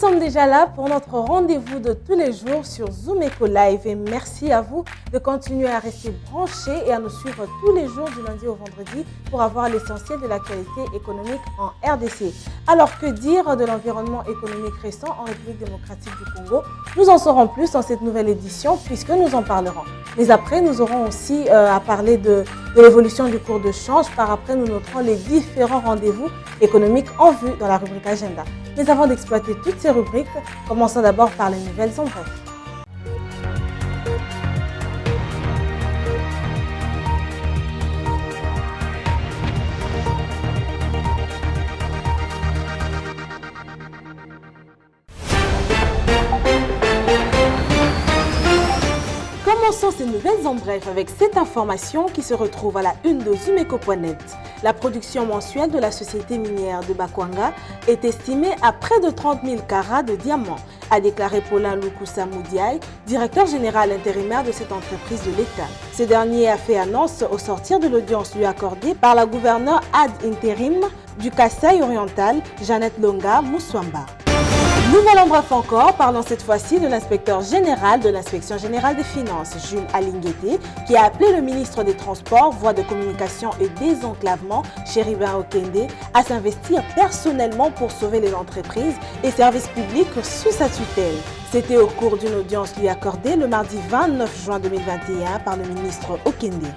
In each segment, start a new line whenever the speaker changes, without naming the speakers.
sommes déjà là pour notre rendez-vous de tous les jours sur Zoom Eco Live et merci à vous de continuer à rester branchés et à nous suivre tous les jours du lundi au vendredi pour avoir l'essentiel de l'actualité économique en RDC. Alors que dire de l'environnement économique récent en République démocratique du Congo? Nous en saurons plus dans cette nouvelle édition puisque nous en parlerons. Mais après, nous aurons aussi à parler de l'évolution du cours de change. Par après, nous noterons les différents rendez-vous économiques en vue dans la rubrique Agenda. Mais avant d'exploiter toutes ces rubriques, commençons d'abord par les nouvelles en bref. Commençons ces nouvelles en bref avec cette information qui se retrouve à la une de Zumeco.net. La production mensuelle de la société minière de Bakwanga est estimée à près de 30 000 carats de diamants, a déclaré Paulin Lukusa Moudiaï, directeur général intérimaire de cette entreprise de l'État. Ce dernier a fait annonce au sortir de l'audience lui accordée par la gouverneure ad intérim du Kasaï oriental, Jeannette Longa Mousswamba. Nouvelle en bref encore, parlons cette fois-ci de l'inspecteur général de l'Inspection générale des finances, Jules Alinguete, qui a appelé le ministre des Transports, Voies de communication et désenclavement, Chéribin Okende, à s'investir personnellement pour sauver les entreprises et services publics sous sa tutelle. C'était au cours d'une audience lui accordée le mardi 29 juin 2021 par le ministre Okende.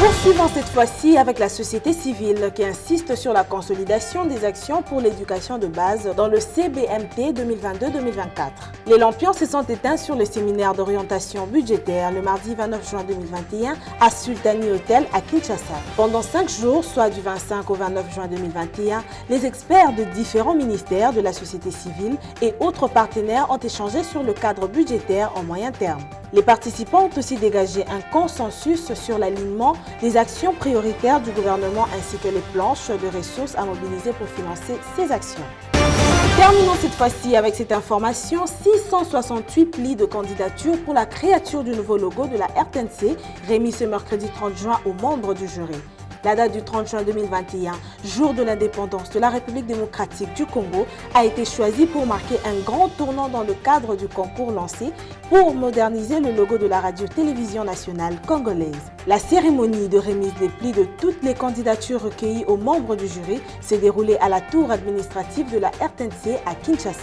Poursuivons cette fois-ci avec la société civile qui insiste sur la consolidation des actions pour l'éducation de base dans le CBMT 2022-2024. Les lampions se sont éteints sur le séminaire d'orientation budgétaire le mardi 29 juin 2021 à Sultani Hotel à Kinshasa. Pendant 5 jours, soit du 25 au 29 juin 2021, les experts de différents ministères de la société civile et autres partenaires ont échangé sur le cadre budgétaire en moyen terme. Les participants ont aussi dégagé un consensus sur l'alignement des actions prioritaires du gouvernement ainsi que les planches de ressources à mobiliser pour financer ces actions. Terminons cette fois-ci avec cette information. 668 plis de candidature pour la créature du nouveau logo de la RTNC remis ce mercredi 30 juin aux membres du jury. La date du 30 juin 2021, jour de l'indépendance de la République démocratique du Congo, a été choisie pour marquer un grand tournant dans le cadre du concours lancé pour moderniser le logo de la radio-télévision nationale congolaise. La cérémonie de remise des plis de toutes les candidatures recueillies aux membres du jury s'est déroulée à la tour administrative de la RTNC à Kinshasa.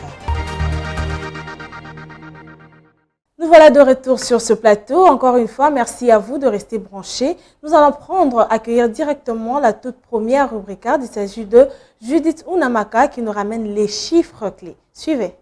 Nous voilà de retour sur ce plateau. Encore une fois, merci à vous de rester branchés. Nous allons accueillir directement la toute première rubrique. Il s'agit de Judith Unamaka qui nous ramène les chiffres clés. Suivez.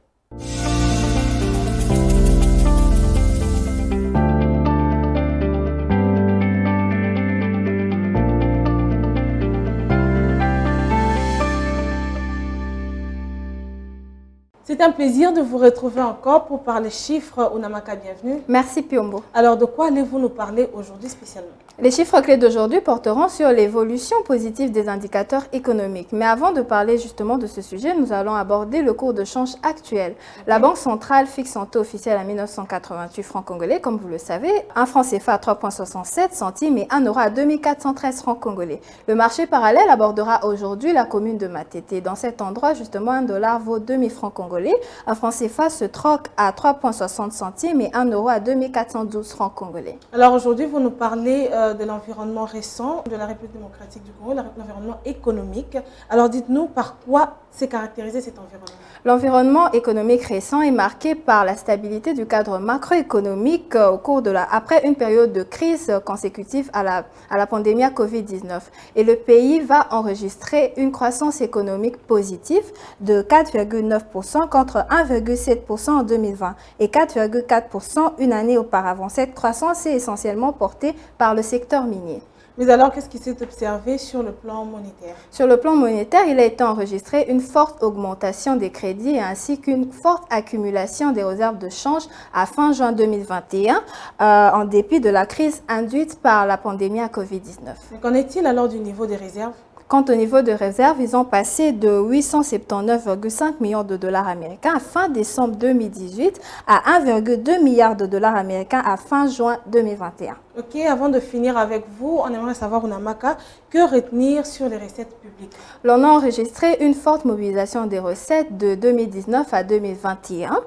C'est un plaisir de vous retrouver encore pour parler chiffres. Unamaka, bienvenue.
Merci Piombo.
Alors, de quoi allez-vous nous parler aujourd'hui spécialement?
Les chiffres clés d'aujourd'hui porteront sur l'évolution positive des indicateurs économiques. Mais avant de parler justement de ce sujet, nous allons aborder le cours de change actuel. La Banque centrale fixe son taux officiel à 1988 francs congolais, comme vous le savez, un franc CFA à 3,67 centimes et 1 euro à 2413 francs congolais. Le marché parallèle abordera aujourd'hui la commune de Matete. Dans cet endroit, justement, 1 dollar vaut 2000 francs congolais. Un franc CFA se troque à 3,60 centimes et 1 euro à 2412 francs congolais.
Alors aujourd'hui, vous nous parlez de l'environnement récent de la République démocratique du Congo, l'environnement économique. Alors dites-nous par quoi s'est caractérisé cet environnement?
L'environnement économique récent est marqué par la stabilité du cadre macroéconomique au cours après une période de crise consécutive à la pandémie Covid-19. Et le pays va enregistrer une croissance économique positive de 4,9% contre 1,7% en 2020 et 4,4% une année auparavant. Cette croissance est essentiellement portée par le secteur minier.
Mais alors, qu'est-ce qui s'est observé sur le plan monétaire?
Sur le plan monétaire, il a été enregistré une forte augmentation des crédits ainsi qu'une forte accumulation des réserves de change à fin juin 2021, en dépit de la crise induite par la pandémie à Covid-19.
Qu'en est-il alors du niveau des réserves?
Quant au niveau de réserve, ils ont passé de 879,5 millions de dollars américains à fin décembre 2018 à 1,2 milliard de dollars américains à fin juin 2021.
Ok, avant de finir avec vous, on aimerait savoir, Unamaka, que retenir sur les recettes publiques?
L'on a enregistré une forte mobilisation des recettes de 2019 à 2021,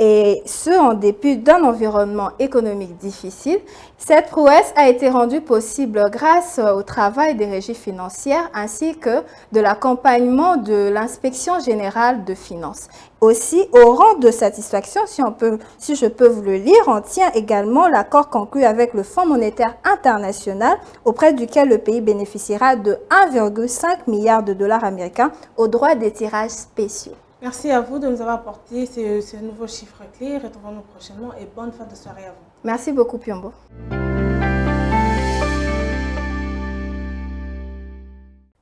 et ce en dépit d'un environnement économique difficile. Cette prouesse a été rendue possible grâce au travail des régies financières ainsi que de l'accompagnement de l'Inspection générale de finances. Aussi, au rang de satisfaction, si je peux vous le lire, on tient également l'accord conclu avec le Fonds monétaire international auprès duquel le pays bénéficiera de 1,5 milliard de dollars américains au droit des tirages spéciaux.
Merci à vous de nous avoir apporté ce nouveau chiffre clé. Retrouvons-nous prochainement et bonne fin de soirée à vous.
Merci beaucoup, Piombo.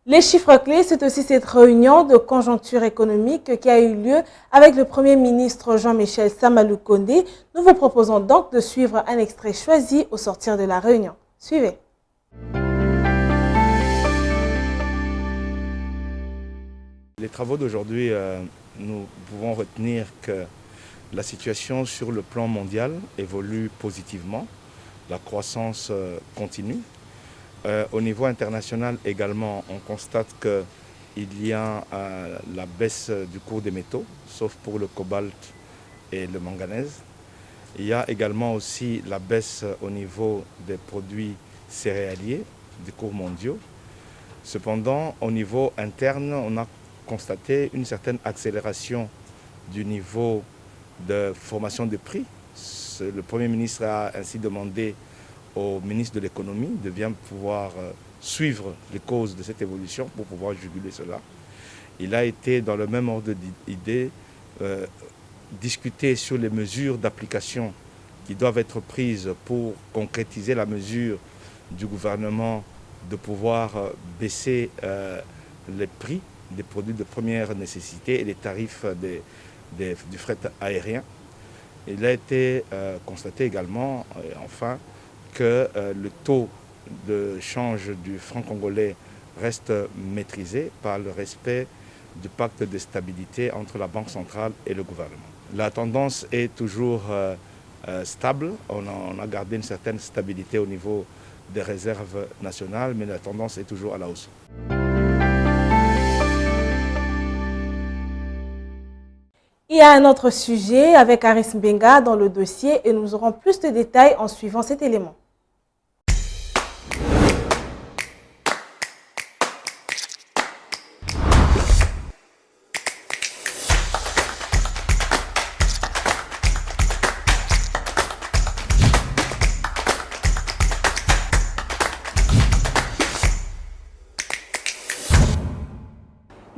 Les chiffres clés, c'est aussi cette réunion de conjoncture économique qui a eu lieu avec le Premier ministre Jean-Michel Samalou Kondé. Nous vous proposons donc de suivre un extrait choisi au sortir de la réunion. Suivez.
Les travaux d'aujourd'hui, nous pouvons retenir que la situation sur le plan mondial évolue positivement. La croissance continue. Au niveau international également, on constate qu'il y a la baisse du cours des métaux, sauf pour le cobalt et le manganèse. Il y a également aussi la baisse au niveau des produits céréaliers, des cours mondiaux. Cependant, au niveau interne, on a constaté une certaine accélération du niveau de formation des prix. Le Premier ministre a ainsi demandé au ministre de l'économie de bien pouvoir suivre les causes de cette évolution pour pouvoir juguler cela. Il a été dans le même ordre d'idée discuter sur les mesures d'application qui doivent être prises pour concrétiser la mesure du gouvernement de pouvoir baisser les prix des produits de première nécessité et les tarifs du fret aérien. Il a été constaté également, enfin, que le taux de change du franc congolais reste maîtrisé par le respect du pacte de stabilité entre la Banque centrale et le gouvernement. La tendance est toujours stable. On a gardé une certaine stabilité au niveau des réserves nationales, mais la tendance est toujours à la hausse.
Il y a un autre sujet avec Aris Mbenga dans le dossier et nous aurons plus de détails en suivant cet élément.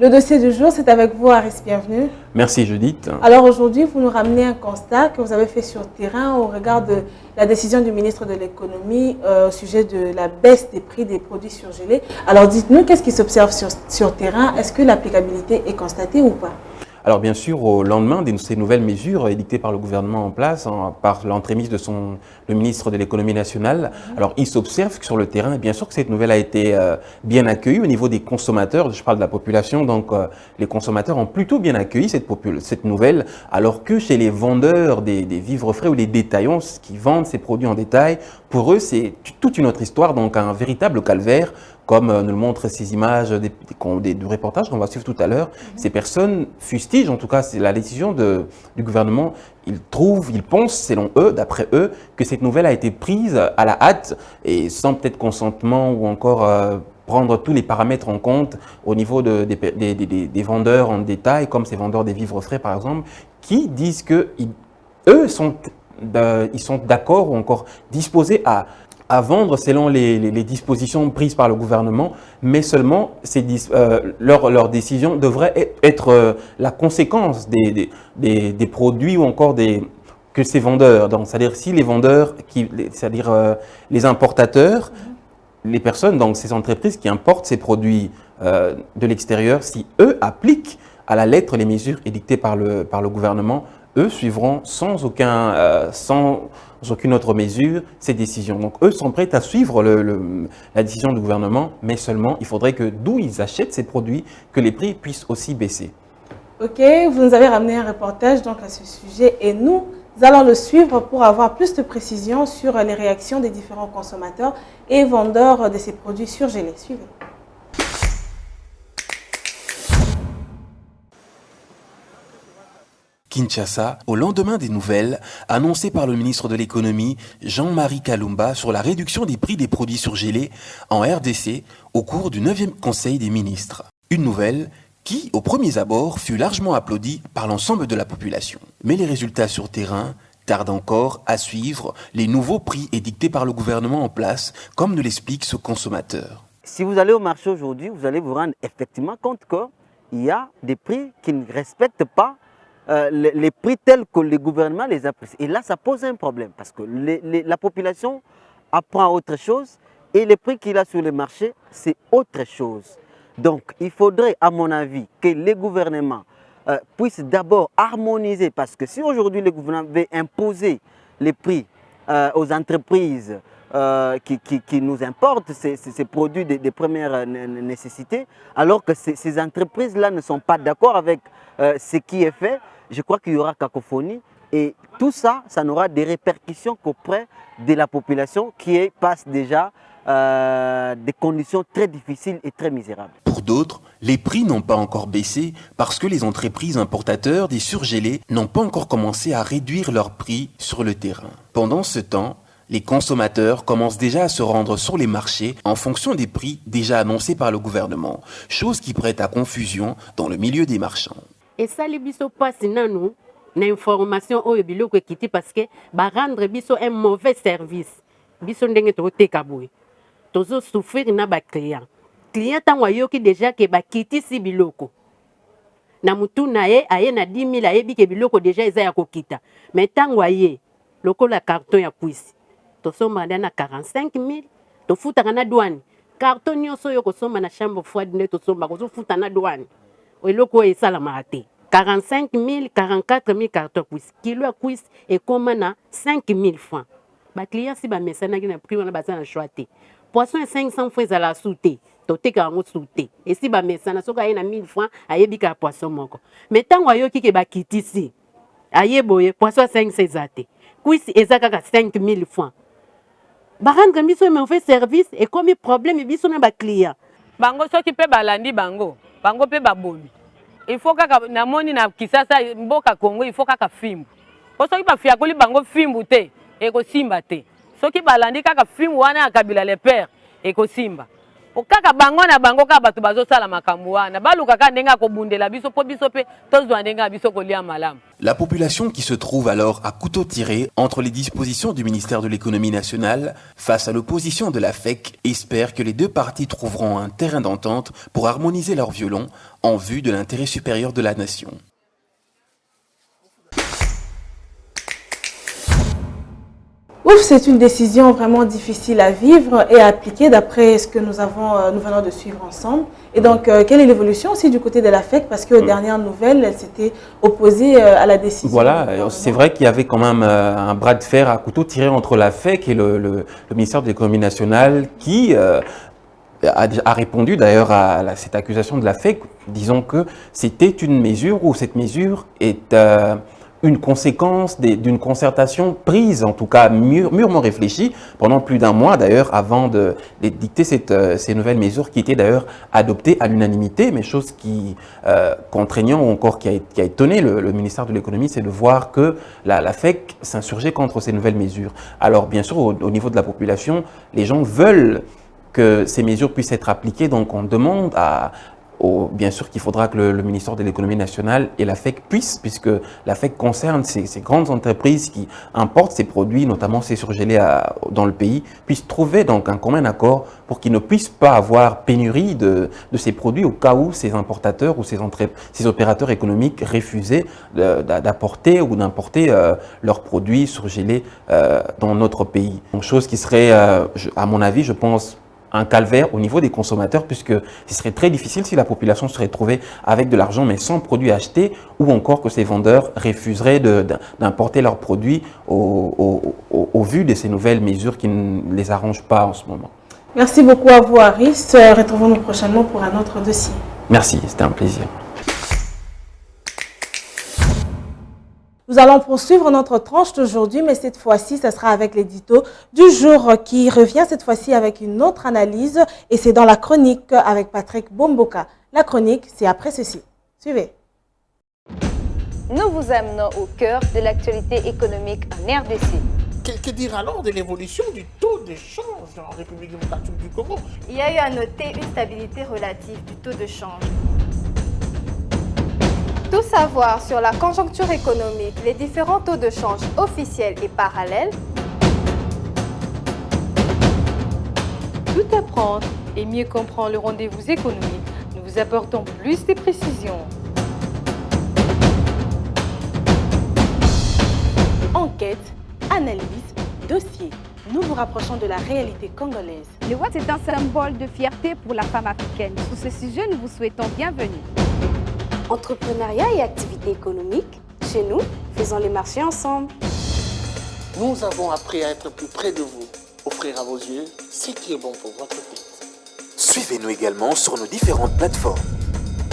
Le dossier du jour, c'est avec vous, Aris, bienvenue.
Merci Judith.
Alors aujourd'hui, vous nous ramenez un constat que vous avez fait sur le terrain au regard de la décision du ministre de l'économie au sujet de la baisse des prix des produits surgelés. Alors dites-nous, qu'est-ce qui s'observe sur le terrain? Est-ce que l'applicabilité est constatée ou pas?
Alors bien sûr, au lendemain de ces nouvelles mesures édictées par le gouvernement en place, par l'entremise de le ministre de l'économie nationale, alors il s'observe que sur le terrain, bien sûr que cette nouvelle a été bien accueillie au niveau des consommateurs, je parle de la population, donc les consommateurs ont plutôt bien accueilli cette nouvelle, alors que chez les vendeurs des vivres frais ou les détaillants qui vendent ces produits en détail, pour eux c'est toute une autre histoire, donc un véritable calvaire. Comme nous le montrent ces images du reportage qu'on va suivre tout à l'heure, ces personnes fustigent, en tout cas c'est la décision du gouvernement, ils pensent selon eux, d'après eux, que cette nouvelle a été prise à la hâte et sans peut-être consentement ou encore prendre tous les paramètres en compte au niveau des vendeurs en détail, comme ces vendeurs des vivres frais par exemple, qui disent que ils sont d'accord ou encore disposés à vendre selon les dispositions prises par le gouvernement, mais seulement leur décision devrait être la conséquence des produits ou encore que ces vendeurs, donc c'est-à-dire si les vendeurs, c'est-à-dire les importateurs, les personnes, donc ces entreprises qui importent ces produits de l'extérieur, si eux appliquent à la lettre les mesures édictées par le gouvernement, eux suivront sans aucune autre mesure ces décisions. Donc eux sont prêts à suivre la décision du gouvernement, mais seulement il faudrait que d'où ils achètent ces produits, que les prix puissent aussi baisser.
Ok, vous nous avez ramené un reportage donc à ce sujet et nous allons le suivre pour avoir plus de précisions sur les réactions des différents consommateurs et vendeurs de ces produits surgelés. Suivez.
Kinshasa, au lendemain des nouvelles annoncées par le ministre de l'économie Jean-Marie Kalumba sur la réduction des prix des produits surgelés en RDC au cours du 9e Conseil des ministres. Une nouvelle qui, aux premiers abords, fut largement applaudie par l'ensemble de la population. Mais les résultats sur terrain tardent encore à suivre les nouveaux prix édictés par le gouvernement en place, comme nous l'explique ce consommateur.
Si vous allez au marché aujourd'hui, vous allez vous rendre effectivement compte qu'il y a des prix qui ne respectent pas les prix tels que le gouvernement les apprécie. Et là, ça pose un problème parce que la population apprend autre chose et les prix qu'il a sur le marché, c'est autre chose. Donc, il faudrait, à mon avis, que les gouvernements puissent d'abord harmoniser parce que si aujourd'hui le gouvernement veut imposer les prix aux entreprises qui nous importent ces produits de première nécessité, alors que ces entreprises-là ne sont pas d'accord avec ce qui est fait, je crois qu'il y aura cacophonie et tout ça, ça n'aura des répercussions qu'auprès de la population qui passe déjà des conditions très difficiles et très misérables.
Pour d'autres, les prix n'ont pas encore baissé parce que les entreprises importateurs des surgelés n'ont pas encore commencé à réduire leurs prix sur le terrain. Pendant ce temps, les consommateurs commencent déjà à se rendre sur les marchés en fonction des prix déjà annoncés par le gouvernement, chose qui prête à confusion dans le milieu des marchands.
Et ça, les biso passe nous, l'information au biloko qui parce que ba rendre biso un mauvais service. Biso ndenge to te kaboué. Tozo souffrir na ba client. Client tango yoki déjà ke ba kiti si biloko. Na mutu na ye aye na 10 000 aye bi ke biloko déjà eza ya kokita. Mais tango aye lokola carton ya kwisi. Tosomba na 45 000, to futa na douane. Carton nyonso yo kosomba na chambre froide ne tosomba ko futa na douane. Eloko esala marate. 45 000, 44 000 cartons cuisse. Kilo à cuisse et comme na 5 000 francs. Ba client si ba mesana ki na prix wana bazana choité. Poisson 500 francs à la souté. Toté ka ngo souté. Et si ba mesana soka na 1000 francs ayebi ka poisson moko. Mais tango ayoki ke ba kitisi. Ayeboye poisson 500 ezate. Cuisse ezaka ka 5 000 francs. Ba rendre biso mauvais service et comme problème biso na ba client.
Bango soki pe balandi bango pe baboli. Il faut kaka na moni na kisasa mboka Congo il faut kaka fimbu. Soki ba fiakoli bango fimbu te eko simba te. Soki balandi kaka fimbu wana akabila le père eko simba. O kaka bango na bango ka bato bazo sala makambo wana baluka ka ndenga ko bundela biso po biso pe tozwa ndenga biso ko lia malamu.
La population qui se trouve alors à couteau tiré entre les dispositions du ministère de l'économie nationale face à l'opposition de la FEC espère que les deux parties trouveront un terrain d'entente pour harmoniser leurs violons en vue de l'intérêt supérieur de la nation.
Ouf, c'est une décision vraiment difficile à vivre et à appliquer d'après ce que nous venons de suivre ensemble. Et donc, quelle est l'évolution aussi du côté de la FEC? Parce qu'aux dernières nouvelles, elle s'était opposée à la décision.
Voilà, c'est vrai qu'il y avait quand même un bras de fer à couteau tiré entre la FEC et le ministère de l'économie nationale qui a répondu d'ailleurs à cette accusation de la FEC, disant que c'était une mesure ou cette mesure est une conséquence d'une concertation prise, en tout cas mûrement réfléchie, pendant plus d'un mois d'ailleurs, avant de dicter ces nouvelles mesures qui étaient d'ailleurs adoptées à l'unanimité, mais chose qui, contraignant ou encore qui a étonné le ministère de l'économie, c'est de voir que la FEC s'insurgeait contre ces nouvelles mesures. Alors bien sûr, au niveau de la population, les gens veulent que ces mesures puissent être appliquées, donc on demande bien sûr qu'il faudra que le ministère de l'économie nationale et la FEC puissent, puisque la FEC concerne ces grandes entreprises qui importent ces produits, notamment ces surgelés dans le pays, puissent trouver donc un commun accord pour qu'ils ne puissent pas avoir pénurie de ces produits au cas où ces importateurs ou ces opérateurs économiques refusaient d'apporter ou d'importer leurs produits surgelés dans notre pays. Donc chose qui serait, à mon avis, je pense, un calvaire au niveau des consommateurs, puisque ce serait très difficile si la population se retrouvait avec de l'argent mais sans produits achetés, ou encore que ces vendeurs refuseraient d'importer leurs produits au vu de ces nouvelles mesures qui ne les arrangent pas en ce moment.
Merci beaucoup à vous, Aris. Retrouvons-nous prochainement pour un autre dossier.
Merci, c'était un plaisir.
Nous allons poursuivre notre tranche d'aujourd'hui, mais cette fois-ci, ce sera avec l'édito du jour qui revient cette fois-ci avec une autre analyse, et c'est dans la chronique avec Patrick Bomboka. La chronique, c'est après ceci. Suivez.
Nous vous amenons au cœur de l'actualité économique en RDC.
Que dire alors de l'évolution du taux de change en République démocratique du Congo?
Il y a eu à noter une stabilité relative du taux de change. Tout savoir sur la conjoncture économique, les différents taux de change officiels et parallèles.
Tout apprendre et mieux comprendre le rendez-vous économique. Nous vous apportons plus de précisions.
Enquête, analyse, dossier. Nous vous rapprochons de la réalité congolaise.
Le Watt est un symbole de fierté pour la femme africaine. Sur ce sujet, nous vous souhaitons bienvenue.
Entrepreneuriat et activités économiques, chez nous, faisons les marchés ensemble.
Nous avons appris à être plus près de vous, offrir à vos yeux ce qui est bon pour votre tête.
Suivez-nous également sur nos différentes plateformes.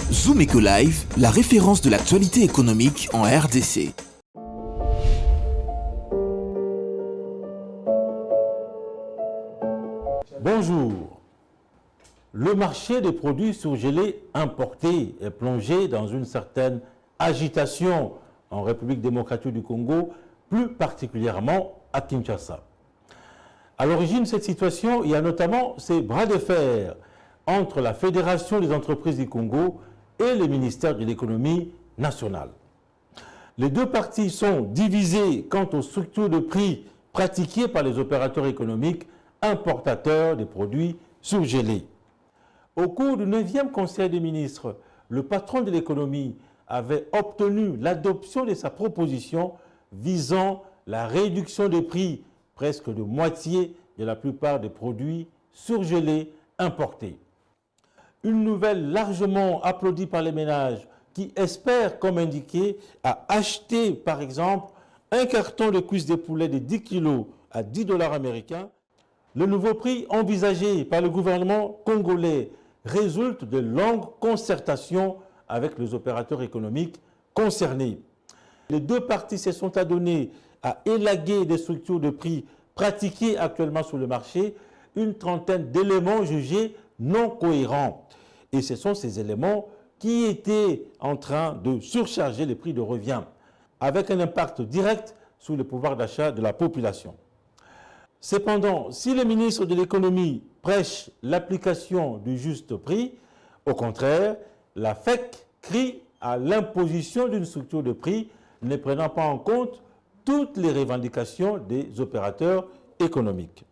Zoom Eco Live, la référence de l'actualité économique en RDC.
Bonjour. Le marché des produits surgelés importés est plongé dans une certaine agitation en République démocratique du Congo, plus particulièrement à Kinshasa. À l'origine de cette situation, il y a notamment ces bras de fer entre la Fédération des entreprises du Congo et le ministère de l'économie nationale. Les deux parties sont divisées quant aux structures de prix pratiquées par les opérateurs économiques importateurs des produits surgelés. Au cours du 9e Conseil des ministres, le patron de l'économie avait obtenu l'adoption de sa proposition visant la réduction des prix presque de moitié de la plupart des produits surgelés importés. Une nouvelle largement applaudie par les ménages qui espèrent, comme indiqué, à acheter par exemple un carton de cuisses de poulet de 10 kg à 10 $ américains. Le nouveau prix envisagé par le gouvernement congolais résulte de longues concertations avec les opérateurs économiques concernés. Les deux parties se sont adonnées à élaguer des structures de prix pratiquées actuellement sur le marché, une trentaine d'éléments jugés non cohérents. Et ce sont ces éléments qui étaient en train de surcharger les prix de revient, avec un impact direct sur le pouvoir d'achat de la population. Cependant, si le ministre de l'économie prêche l'application du juste prix, au contraire, la FEC crie à l'imposition d'une structure de prix ne prenant pas en compte toutes les revendications des opérateurs économiques.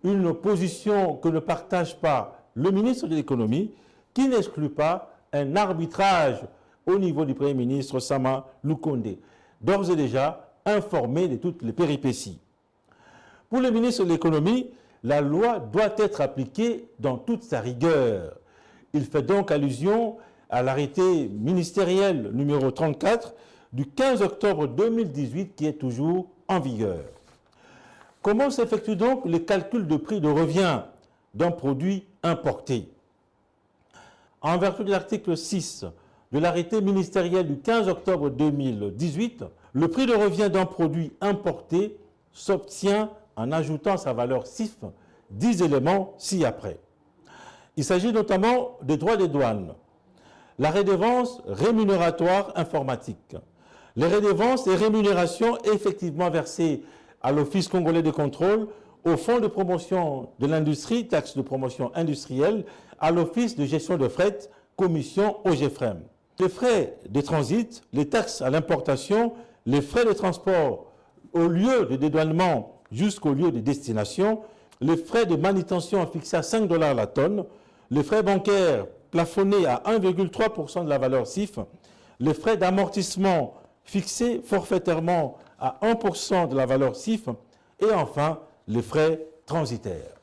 Une position que ne partage pas le ministre de l'économie, qui n'exclut pas un arbitrage au niveau du Premier ministre Sama Lukonde, d'ores et déjà informé de toutes les péripéties. Pour le ministre de l'économie, la loi doit être appliquée dans toute sa rigueur. Il fait donc allusion à l'arrêté ministériel numéro 34 du 15 octobre 2018 qui est toujours en vigueur. Comment s'effectue donc le calcul de prix de revient d'un produit importé? En vertu de l'article 6 de l'arrêté ministériel du 15 octobre 2018, le prix de revient d'un produit importé s'obtient en ajoutant sa valeur CIF 10 éléments ci-après. Il s'agit notamment des droits des douanes, la redevance rémunératoire informatique, les redevances et rémunérations effectivement versées à l'Office congolais de contrôle, au Fonds de promotion de l'industrie, taxe de promotion industrielle, à l'Office de gestion de fret, commission OGFREM. Les frais de transit, les taxes à l'importation, les frais de transport au lieu de dédouanement jusqu'au lieu de destination, les frais de manutention fixés à 5 $ la tonne, les frais bancaires plafonnés à 1,3% de la valeur CIF, les frais d'amortissement fixés forfaitairement à 1% de la valeur CIF et enfin les frais transitaires.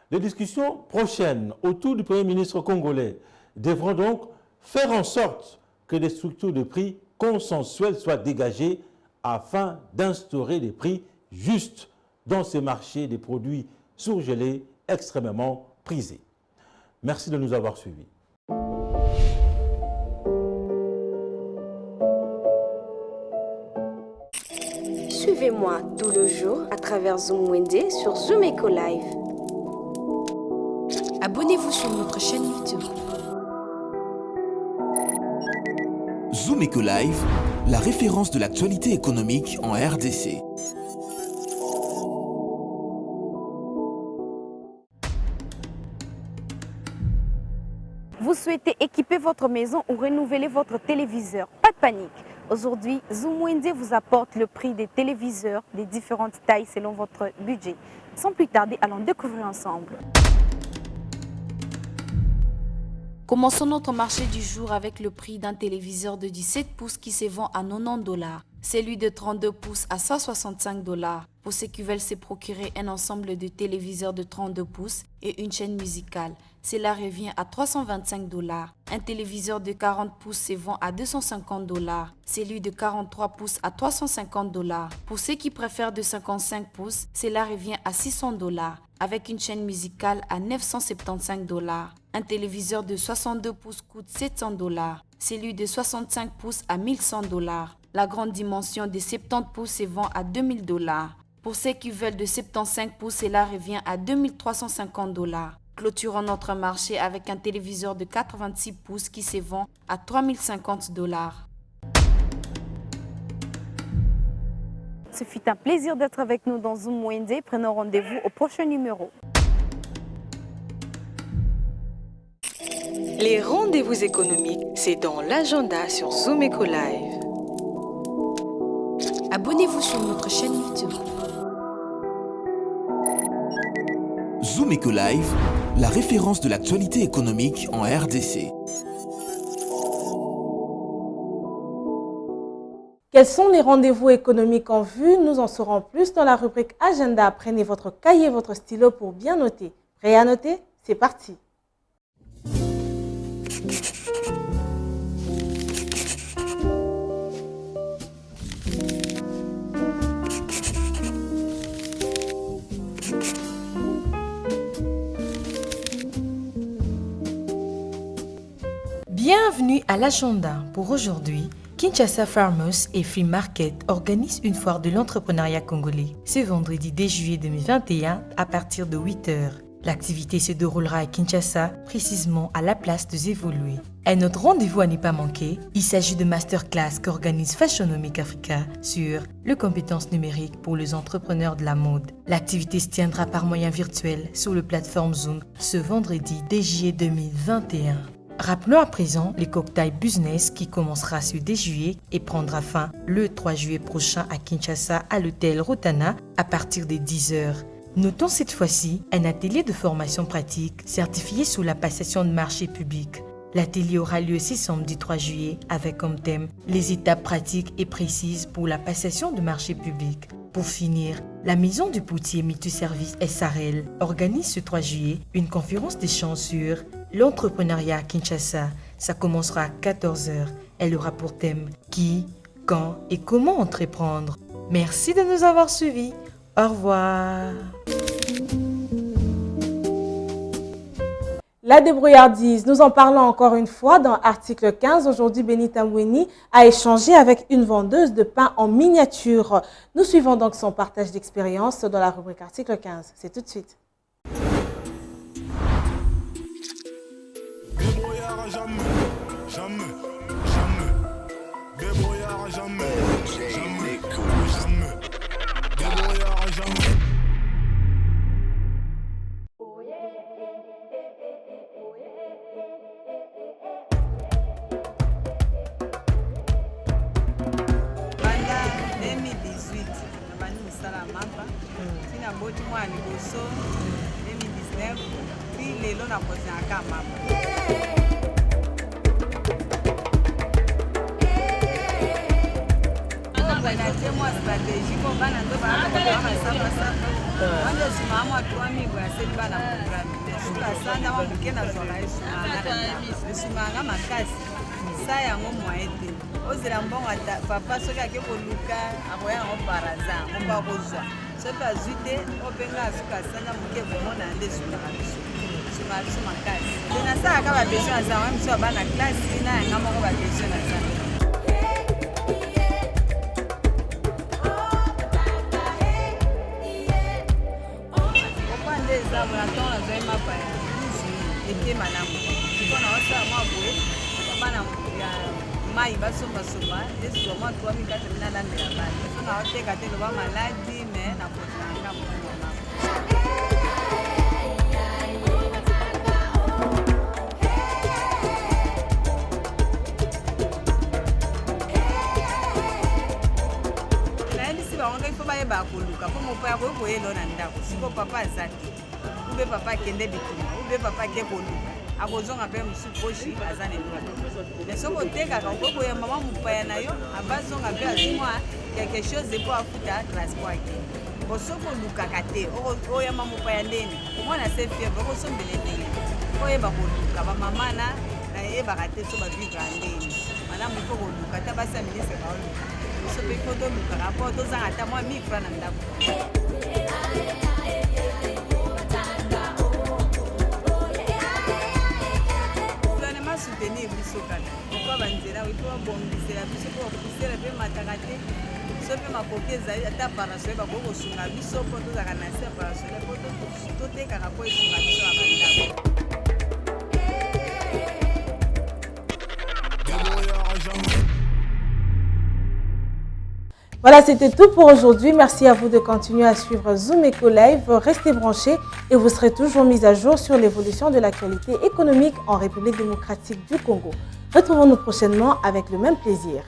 Les discussions prochaines autour du Premier ministre congolais devront donc faire en sorte que des structures de prix consensuelles soient dégagées afin d'instaurer des prix justes dans ces marchés des produits surgelés extrêmement prisés. Merci de nous avoir suivis.
Suivez-moi tout le jour à travers Zoom Wednesday sur Zoom Eco Live.
Abonnez-vous sur notre chaîne YouTube.
Zoom Eco Live, la référence de l'actualité économique en RDC.
Vous souhaitez équiper votre maison ou renouveler votre téléviseur? Pas de panique. Aujourd'hui, Zoom Wednesday vous apporte le prix des téléviseurs des différentes tailles selon votre budget. Sans plus tarder, allons découvrir ensemble.
Commençons notre marché du jour avec le prix d'un téléviseur de 17 pouces qui se vend à 90 $. Celui de 32 pouces à 165 $. Pour ceux qui veulent se procurer un ensemble de téléviseurs de 32 pouces et une chaîne musicale, cela revient à 325 $. Un téléviseur de 40 pouces se vend à 250 $. Celui de 43 pouces à 350 $. Pour ceux qui préfèrent de 55 pouces, cela revient à 600 $. Avec une chaîne musicale à 975 $. Un téléviseur de 62 pouces coûte 700 $. Celui de 65 pouces à 1100 $. La grande dimension de 70 pouces se vend à 2000 $. Pour ceux qui veulent de 75 pouces, cela revient à 2350 $. Clôturons notre marché avec un téléviseur de 86 pouces qui se vend à 3050 $.
Ce fut un plaisir d'être avec nous dans Zoom Wednesday. Prenons rendez-vous au prochain numéro.
Les rendez-vous économiques, c'est dans l'agenda sur Zoom Eco Live.
Abonnez-vous sur notre chaîne YouTube.
Zoom Eco Live, la référence de l'actualité économique en RDC.
Quels sont les rendez-vous économiques en vue? Nous en saurons plus dans la rubrique Agenda. Prenez votre cahier et votre stylo pour bien noter. Prêt à noter? C'est parti.
Bienvenue à l'agenda. Pour aujourd'hui, Kinshasa Farmers et Free Market organisent une foire de l'entrepreneuriat congolais ce vendredi 10 juillet 2021 à partir de 8h. L'activité se déroulera à Kinshasa, précisément à la place de Zévolué. Un autre rendez-vous à ne pas manquer, il s'agit de masterclass qu'organise Fashionomic Africa sur les compétences numériques pour les entrepreneurs de la mode. L'activité se tiendra par moyen virtuel sur la plateforme Zoom ce vendredi 10 juillet 2021. Rappelons à présent les cocktails business qui commencera ce 10 juillet et prendra fin le 3 juillet prochain à Kinshasa à l'hôtel Rotana à partir des 10h. Notons cette fois-ci un atelier de formation pratique certifié sous la passation de marché public. L'atelier aura lieu ce samedi 3 juillet avec comme thème les étapes pratiques et précises pour la passation de marché public. Pour finir, la maison du potier multiservice SRL organise ce 3 juillet une conférence d'échange sur l'entrepreneuriat à Kinshasa. Ça commencera à 14h. Elle aura pour thème qui, quand et comment entreprendre. Merci de nous avoir suivis. Au revoir.
La débrouillardise, nous en parlons encore une fois dans article 15. Aujourd'hui, Benita Mweni a échangé avec une vendeuse de pain en miniature. Nous suivons donc son partage d'expérience dans la rubrique article 15. C'est tout de suite.
Débrouillard jamais, jamais, jamais. Débrouillard jamais, jamais, jamais. Débrouillard jamais.
Boti mwa liboso 2019 puis lelo na kozanga mama. Bana te mwa stratégie ko bana ndo bana ko ba masapa sapa. Wanda suma ama tuami kwa seliba na programu. Suka sana wa mkena zola suma nga makasi. Saya ngo moete. Ozira mbongo papa soki ake koluka akoya ngo paraza ngo kozwa. Soki azwite openga suka sana muke bomona nde suma biso. Suma biso makasi. Tena saa ka ba besoin na sa mso bana classe ina nga moko ba besoin na sa. Mai basomba somba ezo mwa 3400 na lande la bale so na oteka te lo ba maladi me na kotanga mwana na ndisi ba wanga ifo ba yeba koluka po mopa ya ko yelo na ndako siko papa azati ube papa kende bituma ube papa ke koluka akozonga mpe mosu poshi aza na eloko me soki otekaka okokoya mama mopaya na yo abazonga mpe azimwa quelque chose mpo afuta transport ake bo soki olukaka te oyamba mopaya ndeni omwana se fievre okosombele ndenge oyeba koluka bamama na yebaka te so bavivre ndeni malamu ifo koluka ta basi ya ministre baoluka biso mpe ifo tolukaka mpo tozanga ata mwa 1000 francs na ndako. Soutenir biso kaka pourquoi banzela il faut bombisela biso po kokisela pe mataka te so pe makoki ezali ata parasole bakokosunga biso po tozalaka na se parasole po totekaka po esunga biso ya bandako.
Voilà, c'était tout pour aujourd'hui. Merci à vous de continuer à suivre Zoom Eco Live. Restez branchés et vous serez toujours mis à jour sur l'évolution de l'actualité économique en République démocratique du Congo. Retrouvons-nous prochainement avec le même plaisir.